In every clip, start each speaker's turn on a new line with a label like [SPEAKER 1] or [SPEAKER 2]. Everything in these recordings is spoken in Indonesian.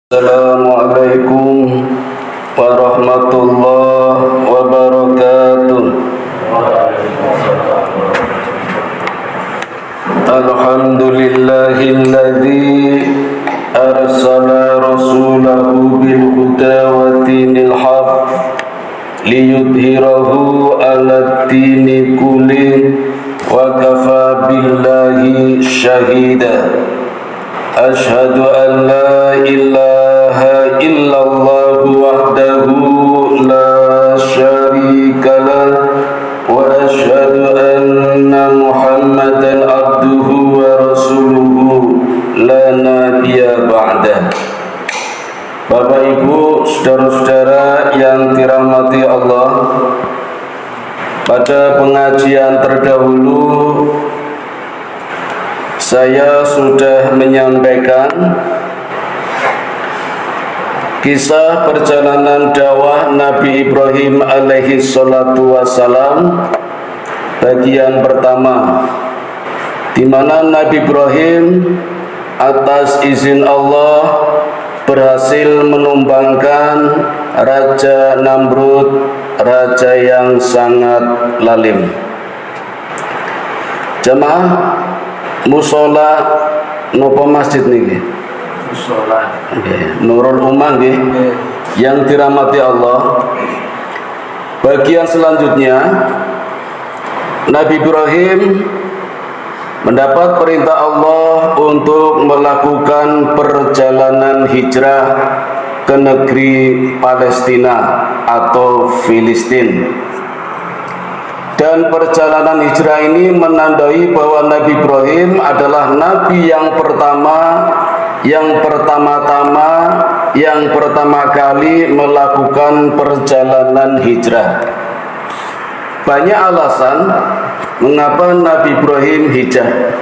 [SPEAKER 1] Assalamualaikum warahmatullahi wabarakatuh. Alhamdulillahilladzi arsala rasulahu bil huda wa dinil haq liyudhhirahu 'alad dini kulli wa kafa billahi syahida. Asyhadu an la ilaha illallah wahdahu la syarika lah wa asyhadu anna Muhammadan abduhu wa rasuluhu la nabiyya ba'dah. Bapak Ibu, saudara-saudara yang dirahmati Allah, pada pengajian terdahulu saya sudah menyampaikan kisah perjalanan dakwah Nabi Ibrahim alaihi salatu wassalam bagian pertama, di mana Nabi Ibrahim atas izin Allah berhasil menumbangkan Raja Namrud, raja yang sangat lalim. Jemaah musola nopo masjid niki? Musola. Nurul Ummah nggih. Yang dirahmati Allah. Bagian selanjutnya, Nabi Ibrahim mendapat perintah Allah untuk melakukan perjalanan hijrah ke negeri Palestina atau Filistin. Dan perjalanan hijrah ini menandai bahwa Nabi Ibrahim adalah Nabi yang pertama kali melakukan perjalanan hijrah. Banyak alasan mengapa Nabi Ibrahim hijrah,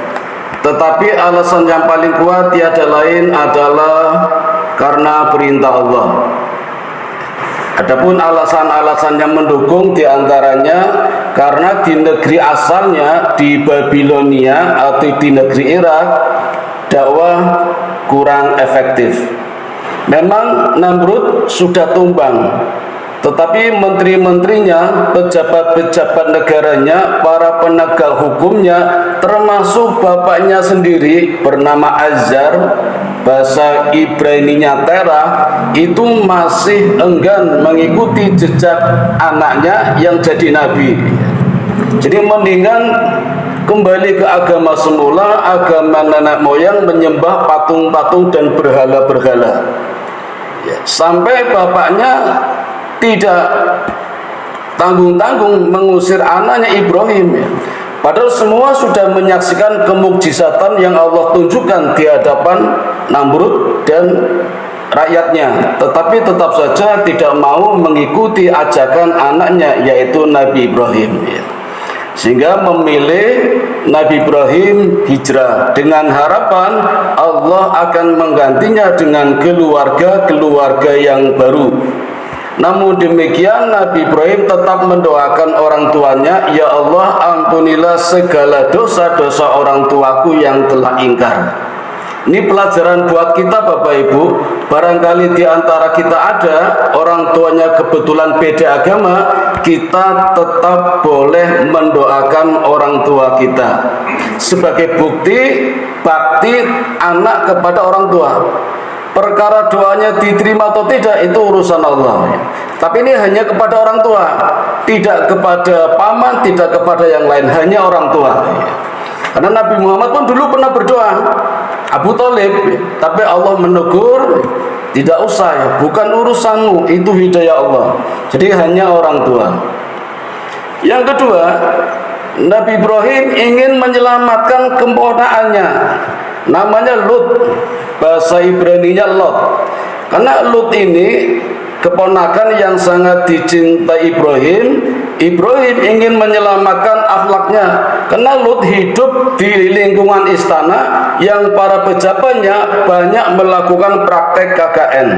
[SPEAKER 1] tetapi alasan yang paling kuat tiada lain adalah karena perintah Allah. Adapun alasan-alasan yang mendukung diantaranya karena di negeri asalnya, di Babilonia atau di negeri Irak, dakwah kurang efektif. Memang Namrud sudah tumbang, tetapi menteri-menterinya, pejabat-pejabat negaranya, para penegak hukumnya, termasuk bapaknya sendiri bernama Azar, bahasa Ibraninya Terah, itu masih enggan mengikuti jejak anaknya yang jadi nabi. Jadi mendingan kembali ke agama semula, agama nenek moyang, menyembah patung-patung dan berhala-berhala. Sampai bapaknya tidak tanggung-tanggung mengusir anaknya Ibrahim. Padahal semua sudah menyaksikan kemukjizatan yang Allah tunjukkan di hadapan Namrud dan rakyatnya, tetapi tetap saja tidak mau mengikuti ajakan anaknya, yaitu Nabi Ibrahim. Sehingga memilih Nabi Ibrahim hijrah dengan harapan Allah akan menggantinya dengan keluarga yang baru. Namun demikian, Nabi Ibrahim tetap mendoakan orang tuanya, "Ya Allah, ampunilah segala dosa-dosa orang tuaku yang telah ingkar." Ini pelajaran buat kita Bapak Ibu. Barangkali di antara kita ada orang tuanya kebetulan beda agama, kita tetap boleh mendoakan orang tua kita sebagai bukti bakti anak kepada orang tua. Perkara doanya diterima atau tidak itu urusan Allah. Tapi ini hanya kepada orang tua, tidak kepada paman, tidak kepada yang lain, hanya orang tua. Karena Nabi Muhammad pun dulu pernah berdoa, Abu Thalib, tapi Allah menegur, tidak usah, bukan urusanmu, itu hidayah Allah. Jadi hanya orang tua. Yang kedua, Nabi Ibrahim ingin menyelamatkan keponakannya, namanya Lut, bahasa Ibraninya Lot. Karena Lut ini keponakan yang sangat dicintai Ibrahim. Ibrahim ingin menyelamatkan akhlaknya, karena Lut hidup di lingkungan istana yang para pejabatnya banyak melakukan praktek KKN.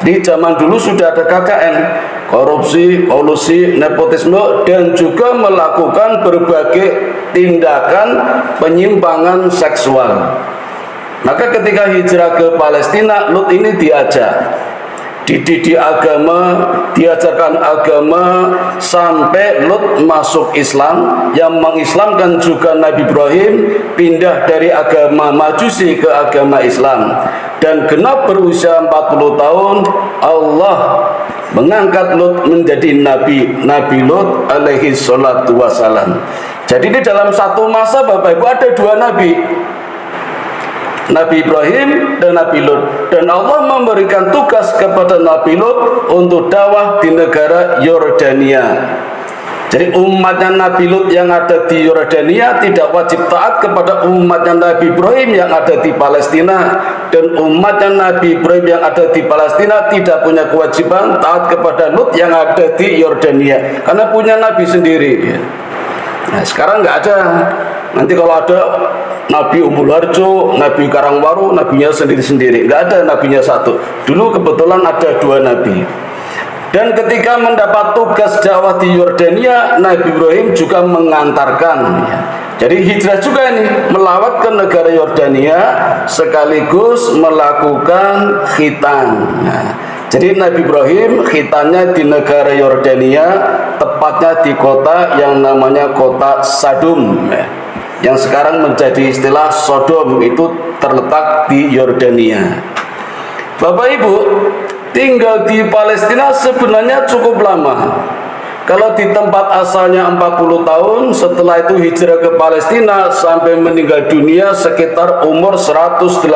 [SPEAKER 1] Di zaman dulu sudah ada KKN, korupsi, kolusi, nepotisme, dan juga melakukan berbagai tindakan penyimpangan seksual. Maka ketika hijrah ke Palestina, Lut ini diajak, dididik agama, diajarkan agama, sampai Lut masuk Islam. Yang mengislamkan juga Nabi Ibrahim, pindah dari agama Majusi ke agama Islam. Dan genap berusia 40 tahun, Allah mengangkat Lut menjadi Nabi, Nabi Lut alaihi salatu wassalam. Jadi di dalam satu masa Bapak Ibu ada dua Nabi, Nabi Ibrahim dan Nabi Lut. Dan Allah memberikan tugas kepada Nabi Lut untuk dakwah di negara Yordania. Jadi umatnya Nabi Lut yang ada di Yordania tidak wajib taat kepada umatnya Nabi Ibrahim yang ada di Palestina. Dan umatnya Nabi Ibrahim yang ada di Palestina tidak punya kewajiban taat kepada Lut yang ada di Yordania, karena punya Nabi sendiri. Nah, sekarang nggak ada. Nanti kalau ada Nabi Umbul Harjo, Nabi Karangwaru, nabinya sendiri-sendiri. Nggak ada nabinya satu. Dulu kebetulan ada dua nabi. Dan ketika mendapat tugas dakwah di Yordania, Nabi Ibrahim juga mengantarkan. Jadi hijrah juga ini, melawat ke negara Yordania sekaligus melakukan khitan. Nah, jadi Nabi Ibrahim khitannya di negara Yordania, tepatnya di kota yang namanya kota Sadum, yang sekarang menjadi istilah Sodom, itu terletak di Yordania. Bapak Ibu, tinggal di Palestina sebenarnya cukup lama. Kalau di tempat asalnya 40 tahun, setelah itu hijrah ke Palestina sampai meninggal dunia sekitar umur 180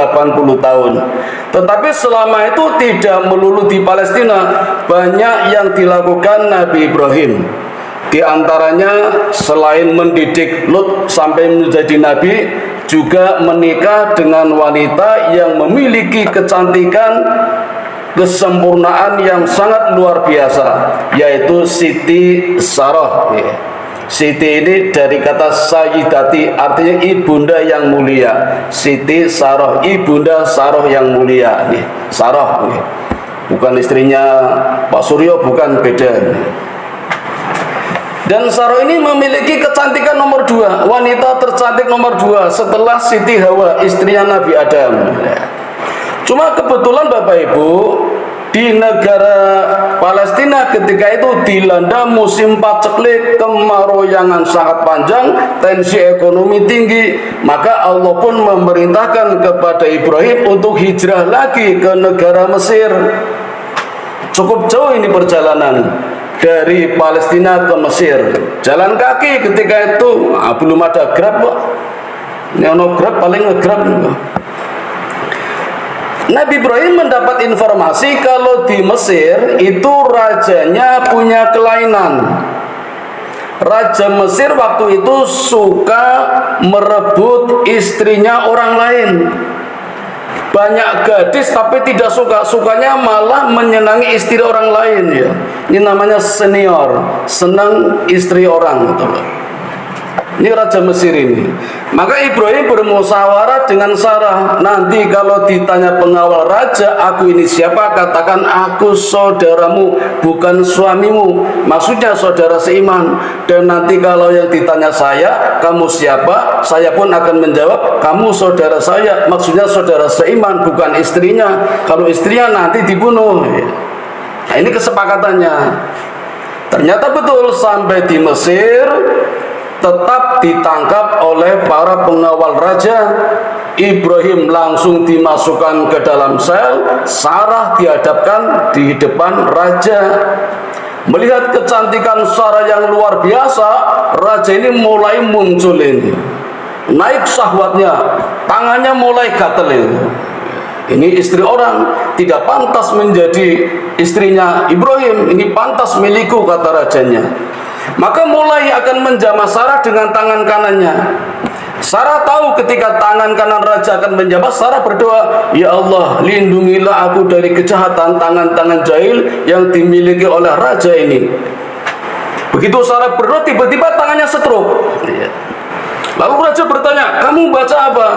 [SPEAKER 1] tahun. Tetapi selama itu tidak melulu di Palestina, banyak yang dilakukan Nabi Ibrahim. Di antaranya selain mendidik Lut sampai menjadi nabi, juga menikah dengan wanita yang memiliki kecantikan, kesempurnaan yang sangat luar biasa, yaitu Siti Sarah. Siti ini dari kata Sayyidati, artinya ibunda yang mulia. Siti Sarah, ibunda Sarah yang mulia. Sarah, bukan istrinya Pak Suryo, bukan, beda. Dan Sarah ini memiliki kecantikan nomor 2, wanita tercantik nomor 2 setelah Siti Hawa, istrinya Nabi Adam. Cuma kebetulan Bapak Ibu, di negara Palestina ketika itu dilanda musim paceklik, kemarau yang sangat panjang, tensi ekonomi tinggi. Maka Allah pun memerintahkan kepada Ibrahim untuk hijrah lagi ke negara Mesir. Cukup jauh ini perjalanan dari Palestina ke Mesir, jalan kaki ketika itu. Belum ada Grab, Pak. Ini ono Grab, paling nge-Grab. Nabi Ibrahim mendapat informasi kalau di Mesir itu rajanya punya kelainan. Raja Mesir waktu itu suka merebut istrinya orang lain. Banyak gadis tapi tidak suka, sukanya malah menyenangi istri orang lain, ya. Ini namanya senior, senang istri orang, gitu loh. Ini Raja Mesir ini. Maka Ibrahim bermusyawarah dengan Sarah. Nanti kalau ditanya pengawal raja, aku ini siapa? Katakan aku saudaramu, bukan suamimu. Maksudnya saudara seiman. Dan nanti kalau yang ditanya saya, kamu siapa? Saya pun akan menjawab, kamu saudara saya. Maksudnya saudara seiman, bukan istrinya. Kalau istrinya nanti dibunuh. Nah, ini kesepakatannya. Ternyata betul, sampai di Mesir tetap ditangkap oleh para pengawal raja. Ibrahim langsung dimasukkan ke dalam sel, Sarah dihadapkan di depan raja. Melihat kecantikan Sarah yang luar biasa, raja ini mulai muncul ini, naik syahwatnya, tangannya mulai gatel ini. Ini istri orang, tidak pantas menjadi istrinya Ibrahim, ini pantas milikku, kata rajanya. Maka mulai akan menjamah Sarah dengan tangan kanannya. Sarah tahu ketika tangan kanan raja akan menjamah, Sarah berdoa, ya Allah, lindungilah aku dari kejahatan tangan-tangan jahil yang dimiliki oleh raja ini. Begitu Sarah berdoa, tiba-tiba tangannya stroke. Lalu raja bertanya, kamu baca apa?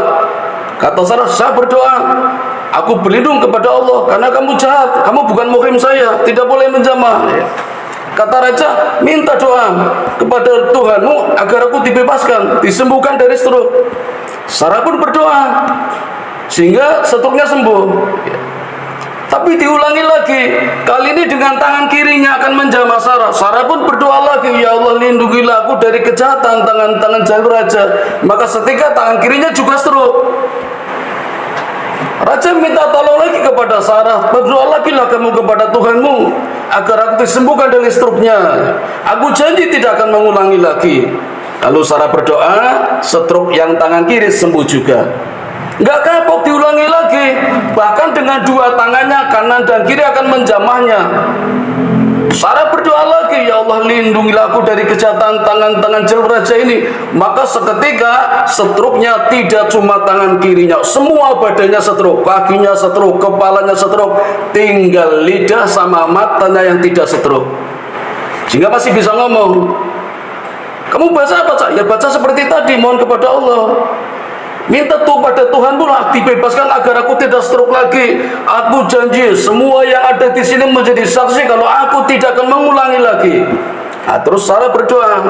[SPEAKER 1] Kata Sarah, saya berdoa, aku berlindung kepada Allah karena kamu jahat, kamu bukan muhrim saya, tidak boleh menjamah. Kata raja, minta doa kepada Tuhanmu agar aku dibebaskan, disembuhkan dari stroke. Sarah pun berdoa. sehingga stroke-nya sembuh. Tapi diulangi lagi, kali ini dengan tangan kirinya akan menjamah Sarah. Sarah pun berdoa lagi, ya Allah lindungilah aku dari kejahatan tangan-tangan jalur raja. Maka setika tangan kirinya juga stroke. Raja minta tolong lagi kepada Sarah, berdoa lagi lah kamu kepada Tuhanmu agar aku disembuhkan dari stroke-nya. Aku janji tidak akan mengulangi lagi. Lalu Sarah berdoa, stroke yang tangan kiri sembuh juga. Nggak kapok, diulangi lagi, bahkan dengan dua tangannya kanan dan kiri akan menjamahnya. Sarah berdoa lagi, ya Allah lindungilah aku dari kejahatan tangan-tangan jalur raja ini. Maka seketika stroke-nya tidak cuma tangan kirinya, semua badannya stroke, kakinya stroke, kepalanya stroke, tinggal lidah sama matanya yang tidak stroke, sehingga masih bisa ngomong. Kamu baca apa, Cak? Ya baca seperti tadi, mohon kepada Allah. Minta tuh pada Tuhanmu lah, dibebaskan agar aku tidak stroke lagi. Aku janji semua yang ada di sini menjadi saksi kalau aku tidak akan mengulangi lagi. Nah, terus Sarah berdoa.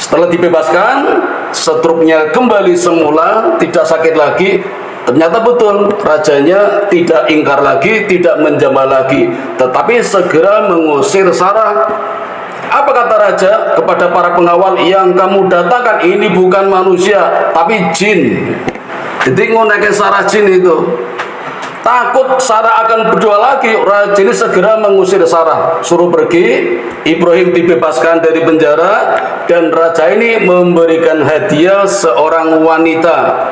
[SPEAKER 1] Setelah dibebaskan, stroke-nya kembali semula, tidak sakit lagi. Ternyata betul, rajanya tidak ingkar lagi, tidak menjamah lagi, tetapi segera mengusir Sarah. Apa kata raja kepada para pengawal, yang kamu datangkan ini bukan manusia tapi jin. Jadi ngonekin Sarah jin itu. Takut Sarah akan berdoa lagi, raja ini segera mengusir Sarah, suruh pergi. Ibrahim dibebaskan dari penjara dan raja ini memberikan hadiah seorang wanita,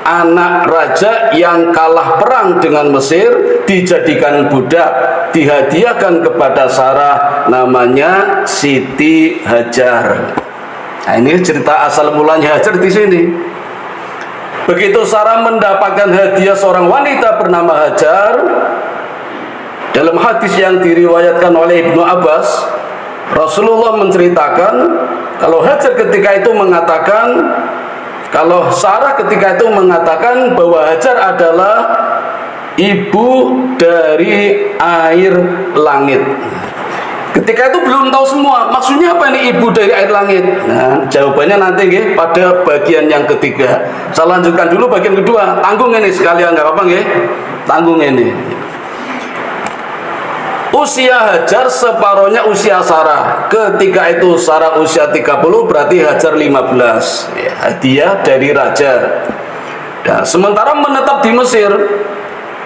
[SPEAKER 1] anak raja yang kalah perang dengan Mesir, dijadikan budak, dihadiahkan kepada Sarah, namanya Siti Hajar. Nah, ini cerita asal mulanya Hajar di sini. Begitu Sarah mendapatkan hadiah seorang wanita bernama Hajar, dalam hadis yang diriwayatkan oleh Ibnu Abbas, Rasulullah menceritakan kalau Hajar ketika itu mengatakan, kalau Sarah ketika itu mengatakan bahwa Hajar adalah ibu dari air langit. Ketika itu belum tahu semua, maksudnya apa ini ibu dari air langit? Nah, jawabannya nanti ya, pada bagian yang ketiga. Saya lanjutkan dulu bagian kedua. Tanggung ini sekalian, nggak apa-apa ya? Tanggung ini. Usia Hajar separohnya usia Sarah. Ketika itu Sarah usia 30, berarti Hajar 15. Ya, hadiah dari raja. Nah, sementara menetap di Mesir,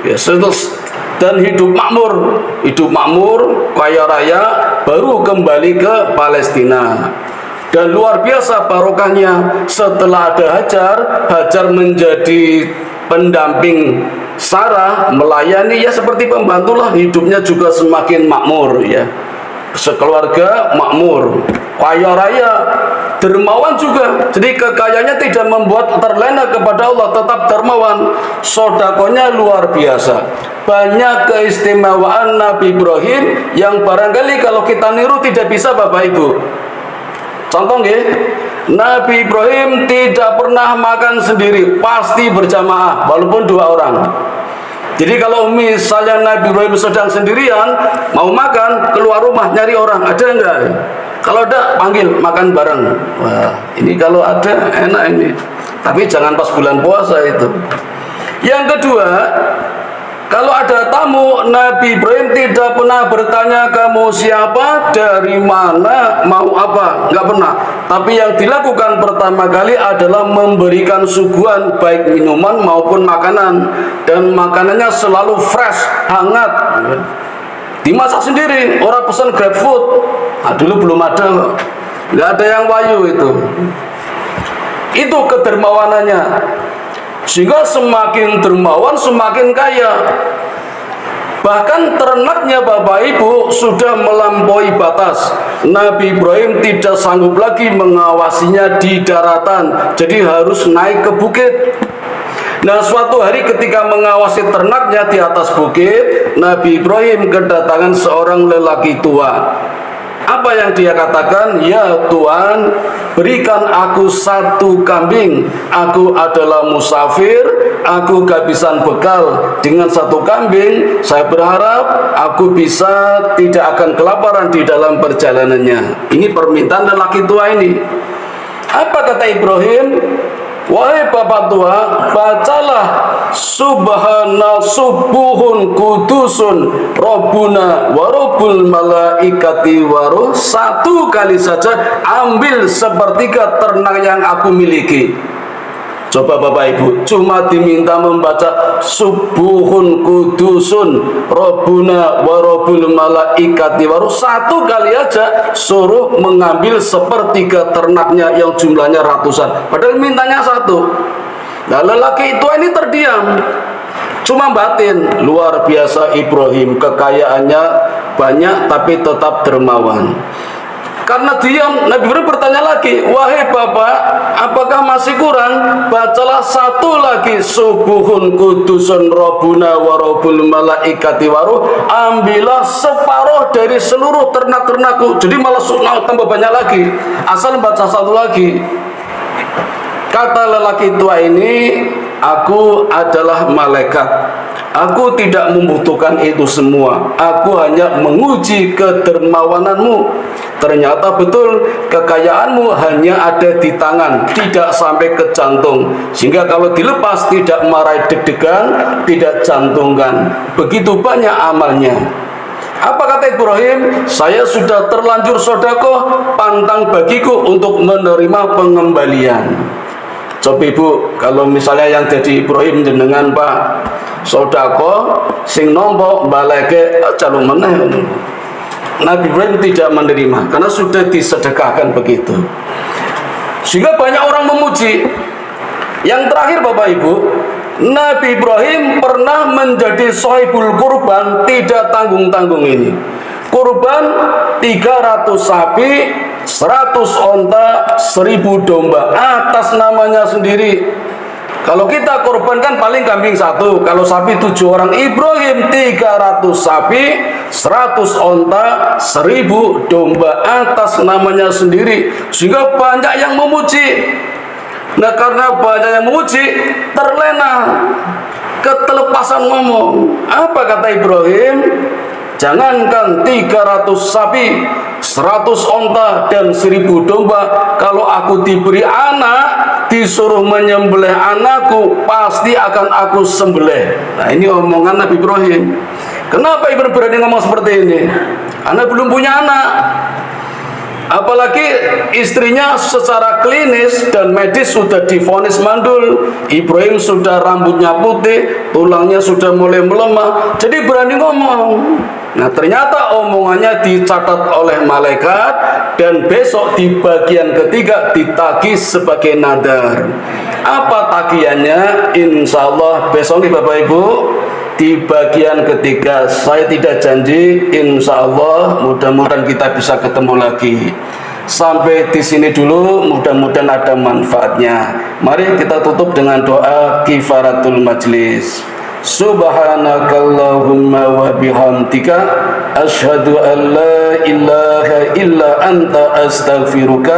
[SPEAKER 1] ya, dan hidup makmur, kaya raya, baru kembali ke Palestina. Dan luar biasa barokahnya, setelah ada Hajar menjadi pendamping Sarah, melayani ya seperti pembantu lah, hidupnya juga semakin makmur ya. Sekeluarga makmur, kaya raya, dermawan juga. Jadi kekayaannya tidak membuat terlena kepada Allah, tetap dermawan. Sodakonya luar biasa. Banyak keistimewaan Nabi Ibrahim yang barangkali kalau kita niru tidak bisa Bapak Ibu. Contoh ya, Nabi Ibrahim tidak pernah makan sendiri, pasti berjamaah walaupun 2 orang. Jadi kalau misalnya Nabi Ibrahim sedang sendirian mau makan, keluar rumah nyari orang, ada enggak? Kalau ada panggil makan bareng. Wah, ini kalau ada enak ini. Tapi jangan pas bulan puasa itu. Yang kedua, kalau ada tamu, Nabi Ibrahim tidak pernah bertanya kamu siapa, dari mana, mau apa, nggak pernah. Tapi yang dilakukan pertama kali adalah memberikan suguhan baik minuman maupun makanan, dan makanannya selalu fresh, hangat, dimasak sendiri. Orang pesan grab food. Nah, dulu belum ada, nggak ada yang wayu itu. Itu kedermawanannya. Sehingga semakin dermawan semakin kaya. Bahkan ternaknya Bapak Ibu sudah melampaui batas. Nabi Ibrahim tidak sanggup lagi mengawasinya di daratan, jadi harus naik ke bukit. Nah, suatu hari ketika mengawasi ternaknya di atas bukit, Nabi Ibrahim kedatangan seorang lelaki tua. Apa yang dia katakan? Ya Tuhan, berikan aku 1 kambing. Aku adalah musafir, aku kehabisan bekal. Dengan 1 kambing, saya berharap aku bisa tidak akan kelaparan di dalam perjalanannya. Ini permintaan lelaki tua ini. Apa kata Ibrahim? Wahai bapak tua, bacalah subhana subuhun kudusun Rabbuna wa rabbul malaikati waruh, satu kali saja ambil sepertiga ternak yang aku miliki. Coba bapak ibu, cuma diminta membaca subuhun kudusun Rabbuna wa rabbul malaikati waruh, satu kali aja suruh mengambil sepertiga ternaknya yang jumlahnya ratusan, padahal mintanya satu. Nah lelaki itu ini terdiam, cuma batin. Luar biasa Ibrahim, kekayaannya banyak tapi tetap dermawan. Karena diam, Nabi Ibrahim bertanya lagi, wahai bapak, apakah masih kurang? Bacalah satu lagi subuhun kudusun Rabbuna wa rabbul malaikati waruh, ambillah separuh dari seluruh ternak-ternakku. Jadi malah tambah banyak lagi, asal baca satu lagi. Kata lelaki tua ini, aku adalah malaikat, aku tidak membutuhkan itu semua, aku hanya menguji kedermawananmu. Ternyata betul, kekayaanmu hanya ada di tangan, tidak sampai ke jantung, sehingga kalau dilepas tidak marahi deg-degan, tidak jantungkan. Begitu banyak amalnya. Apa kata Ibrahim? Saya sudah terlanjur sedekah, pantang bagiku untuk menerima pengembalian. Coba ibu, kalau misalnya yang jadi Ibrahim jenengan Pak sedekah, sing nompo baleke calon meneh. Nabi Ibrahim tidak menerima karena sudah disedekahkan begitu. Sehingga banyak orang memuji. Yang terakhir Bapak Ibu, Nabi Ibrahim pernah menjadi sahibul kurban, tidak tanggung-tanggung ini. Kurban 300 sapi, 100 onta, 1000 domba atas namanya sendiri. Kalau kita korban kan paling kambing satu, kalau sapi 7 orang. Ibrahim 300 sapi, 100 onta, 1000 domba atas namanya sendiri, sehingga banyak yang memuji. Nah karena banyak yang memuji, terlena, ketelepasan ngomong. Apa kata Ibrahim? Jangankan 300 sapi, 100 onta dan 1000 domba, kalau aku diberi anak, disuruh menyembelih anakku, pasti akan aku sembelih. Nah ini omongan Nabi Ibrahim. Kenapa Ibrahim berani ngomong seperti ini? Karena belum punya anak. Apalagi istrinya secara klinis dan medis sudah divonis mandul. Ibrahim sudah rambutnya putih, tulangnya sudah mulai melemah, jadi berani ngomong. Nah ternyata omongannya dicatat oleh malaikat, dan besok di bagian ketiga ditagih sebagai nadar. Apa tagihannya? Insya Allah besok nih Bapak Ibu, di bagian ketiga. Saya tidak janji, insya Allah mudah-mudahan kita bisa ketemu lagi. Sampai di sini dulu, mudah-mudahan ada manfaatnya. Mari kita tutup dengan doa kifaratul majlis. Subhanakallahumma wa bihamdika asyhadu an la ilaha illa anta astaghfiruka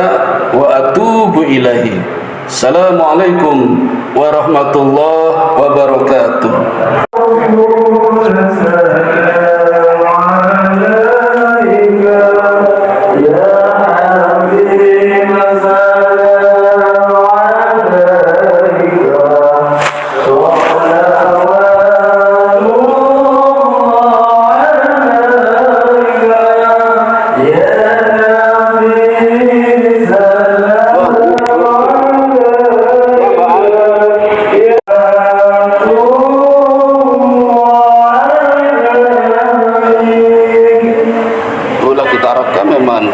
[SPEAKER 1] wa atubu ilaihi. Assalamualaikum warahmatullahi wabarakatuh. Kita harapkan memang